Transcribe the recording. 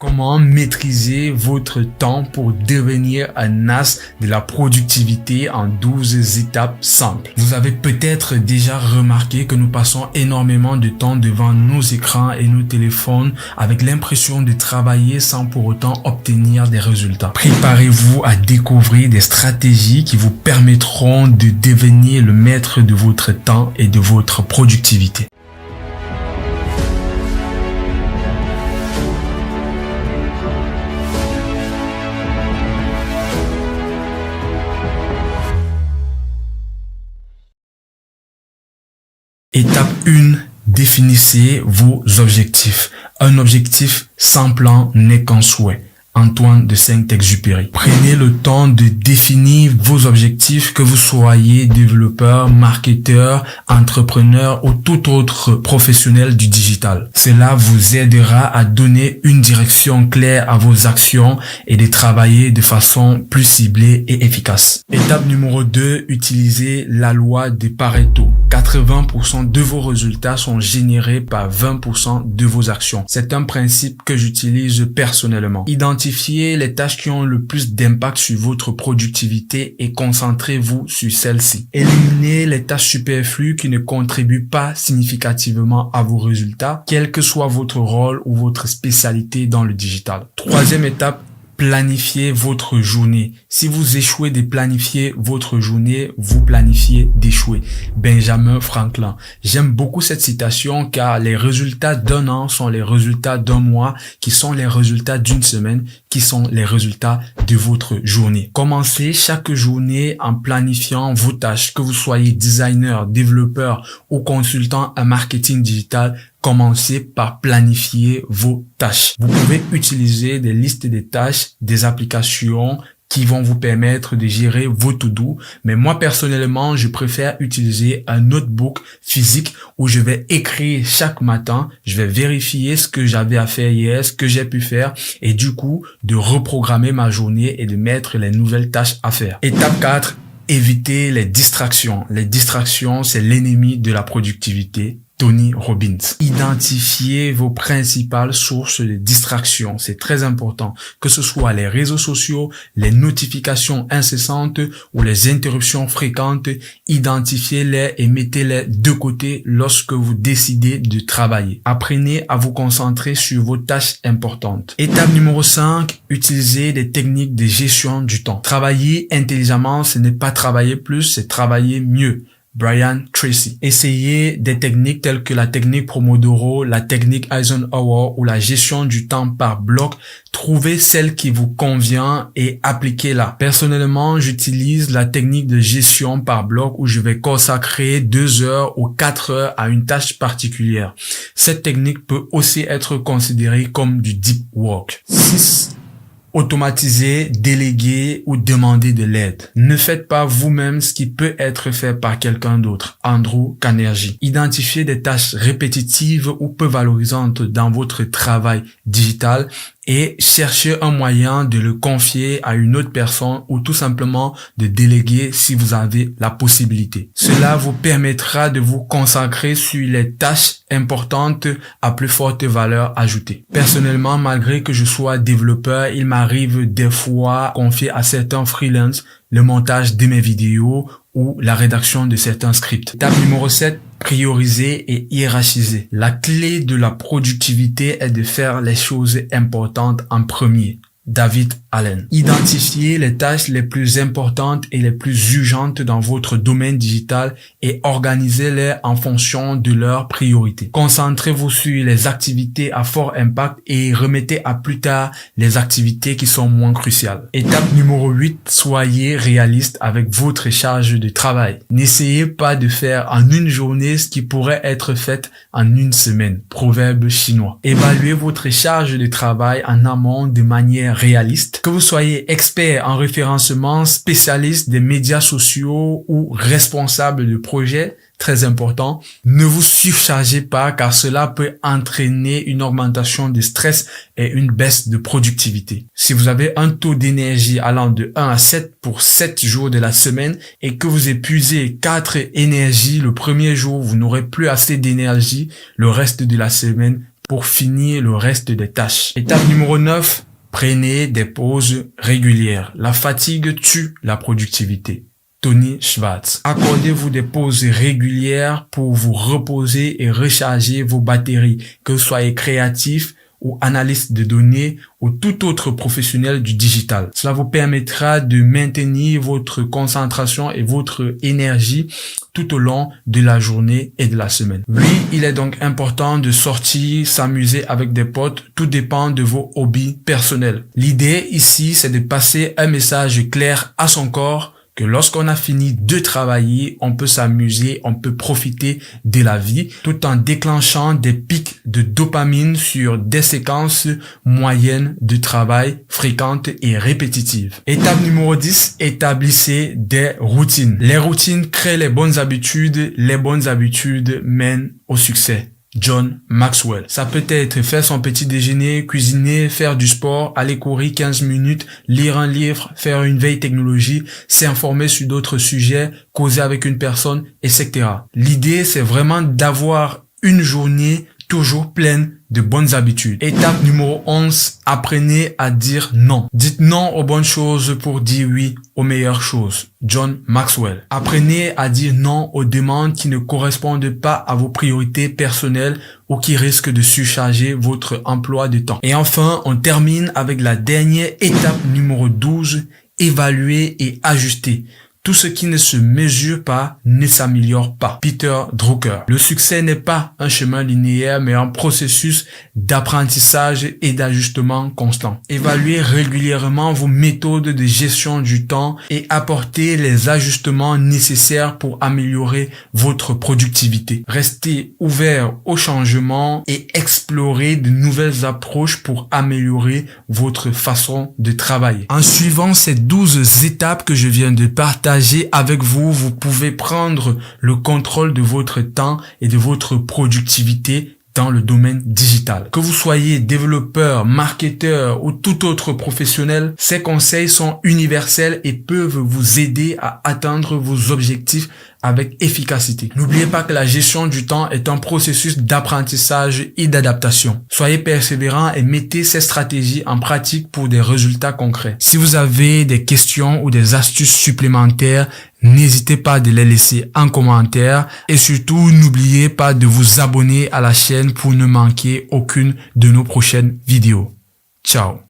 Comment maîtriser votre temps pour devenir un as de la productivité en 12 étapes simples? Vous avez peut-être déjà remarqué que nous passons énormément de temps devant nos écrans et nos téléphones avec l'impression de travailler sans pour autant obtenir des résultats. Préparez-vous à découvrir des stratégies qui vous permettront de devenir le maître de votre temps et de votre productivité. Étape 1, définissez vos objectifs. Un objectif sans plan n'est qu'un souhait. Antoine de Saint-Exupéry. Prenez le temps de définir vos objectifs, que vous soyez développeur, marketeur, entrepreneur ou tout autre professionnel du digital. Cela vous aidera à donner une direction claire à vos actions et de travailler de façon plus ciblée et efficace. Étape numéro 2, utilisez la loi de Pareto. 80% de vos résultats sont générés par 20% de vos actions. C'est un principe que j'utilise personnellement. Identifiez les tâches qui ont le plus d'impact sur votre productivité et concentrez-vous sur celles-ci. Éliminez les tâches superflues qui ne contribuent pas significativement à vos résultats, quel que soit votre rôle ou votre spécialité dans le digital. Troisième étape, planifiez votre journée. Si vous échouez de planifier votre journée, vous planifiez d'échouer. Benjamin Franklin. J'aime beaucoup cette citation car les résultats d'un an sont les résultats d'un mois, qui sont les résultats d'une semaine, qui sont les résultats de votre journée. Commencez chaque journée en planifiant vos tâches, que vous soyez designer, développeur ou consultant en marketing digital. Commencez par planifier vos tâches. Vous pouvez utiliser des listes de tâches, des applications qui vont vous permettre de gérer vos to-do. Mais moi, personnellement, je préfère utiliser un notebook physique où je vais écrire chaque matin. Je vais vérifier ce que j'avais à faire hier, ce que j'ai pu faire et du coup, de reprogrammer ma journée et de mettre les nouvelles tâches à faire. Étape 4, évitez les distractions. Les distractions, c'est l'ennemi de la productivité. Tony Robbins. Identifiez vos principales sources de distraction. C'est très important. Que ce soit les réseaux sociaux, les notifications incessantes ou les interruptions fréquentes, identifiez-les et mettez-les de côté lorsque vous décidez de travailler. Apprenez à vous concentrer sur vos tâches importantes. Étape numéro 5, utilisez des techniques de gestion du temps. Travailler intelligemment, ce n'est pas travailler plus, c'est travailler mieux. Brian Tracy. Essayez des techniques telles que la technique Pomodoro, la technique Eisenhower ou la gestion du temps par bloc. Trouvez celle qui vous convient et appliquez-la. Personnellement, j'utilise la technique de gestion par bloc où je vais consacrer 2 heures ou 4 heures à une tâche particulière. Cette technique peut aussi être considérée comme du deep work. 6. Automatiser, déléguer ou demander de l'aide. Ne faites pas vous-même ce qui peut être fait par quelqu'un d'autre. Andrew Carnegie. Identifiez des tâches répétitives ou peu valorisantes dans votre travail digital et cherchez un moyen de le confier à une autre personne ou tout simplement de déléguer si vous avez la possibilité. Cela vous permettra de vous consacrer sur les tâches importantes à plus forte valeur ajoutée. Personnellement, malgré que je sois développeur, il m'arrive des fois confier à certains freelances le montage de mes vidéos ou la rédaction de certains scripts. Étape numéro 7, prioriser et hiérarchiser. La clé de la productivité est de faire les choses importantes en premier. David Allen. Identifiez les tâches les plus importantes et les plus urgentes dans votre domaine digital et organisez-les en fonction de leurs priorités. Concentrez-vous sur les activités à fort impact et remettez à plus tard les activités qui sont moins cruciales. Étape numéro 8, soyez réaliste avec votre charge de travail. N'essayez pas de faire en une journée ce qui pourrait être fait en une semaine. Proverbe chinois. Évaluez votre charge de travail en amont de manière réaliste. Que vous soyez expert en référencement, spécialiste des médias sociaux ou responsable de projet, très important, ne vous surchargez pas car cela peut entraîner une augmentation de stress et une baisse de productivité. Si vous avez un taux d'énergie allant de 1 à 7 pour 7 jours de la semaine et que vous épuisez 4 énergies le premier jour, vous n'aurez plus assez d'énergie le reste de la semaine pour finir le reste des tâches. Étape numéro 9, prenez des pauses régulières. La fatigue tue la productivité. Tony Schwartz. Accordez-vous des pauses régulières pour vous reposer et recharger vos batteries, que vous soyez créatif ou analyste de données ou tout autre professionnel du digital. Cela vous permettra de maintenir votre concentration et votre énergie tout au long de la journée et de la semaine. Oui, il est donc important de sortir, s'amuser avec des potes. Tout dépend de vos hobbies personnels. L'idée ici, c'est de passer un message clair à son corps que lorsqu'on a fini de travailler, on peut s'amuser, on peut profiter de la vie tout en déclenchant des pics de dopamine sur des séquences moyennes de travail fréquentes et répétitives. Étape numéro 10, établissez des routines. Les routines créent les bonnes habitudes mènent au succès. John Maxwell. Ça peut être faire son petit déjeuner, cuisiner, faire du sport, aller courir 15 minutes, lire un livre, faire une veille technologie, s'informer sur d'autres sujets, causer avec une personne, etc. L'idée, c'est vraiment d'avoir une journée toujours pleine de bonnes habitudes. Étape numéro 11, apprenez à dire non. Dites non aux bonnes choses pour dire oui aux meilleures choses. John Maxwell. Apprenez à dire non aux demandes qui ne correspondent pas à vos priorités personnelles ou qui risquent de surcharger votre emploi de temps. Et enfin, on termine avec la dernière étape numéro 12, évaluer et ajuster. Tout ce qui ne se mesure pas ne s'améliore pas. Peter Drucker. Le succès n'est pas un chemin linéaire, mais un processus d'apprentissage et d'ajustement constant. Évaluez régulièrement vos méthodes de gestion du temps et apportez les ajustements nécessaires pour améliorer votre productivité. Restez ouvert au changement et explorez de nouvelles approches pour améliorer votre façon de travailler. En suivant ces 12 étapes que je viens de partager avec vous, vous pouvez prendre le contrôle de votre temps et de votre productivité dans le domaine digital. Que vous soyez développeur, marketeur ou tout autre professionnel, ces conseils sont universels et peuvent vous aider à atteindre vos objectifs avec efficacité. N'oubliez pas que la gestion du temps est un processus d'apprentissage et d'adaptation. Soyez persévérant et mettez ces stratégies en pratique pour des résultats concrets. Si vous avez des questions ou des astuces supplémentaires, n'hésitez pas de les laisser en commentaire et surtout n'oubliez pas de vous abonner à la chaîne pour ne manquer aucune de nos prochaines vidéos. Ciao.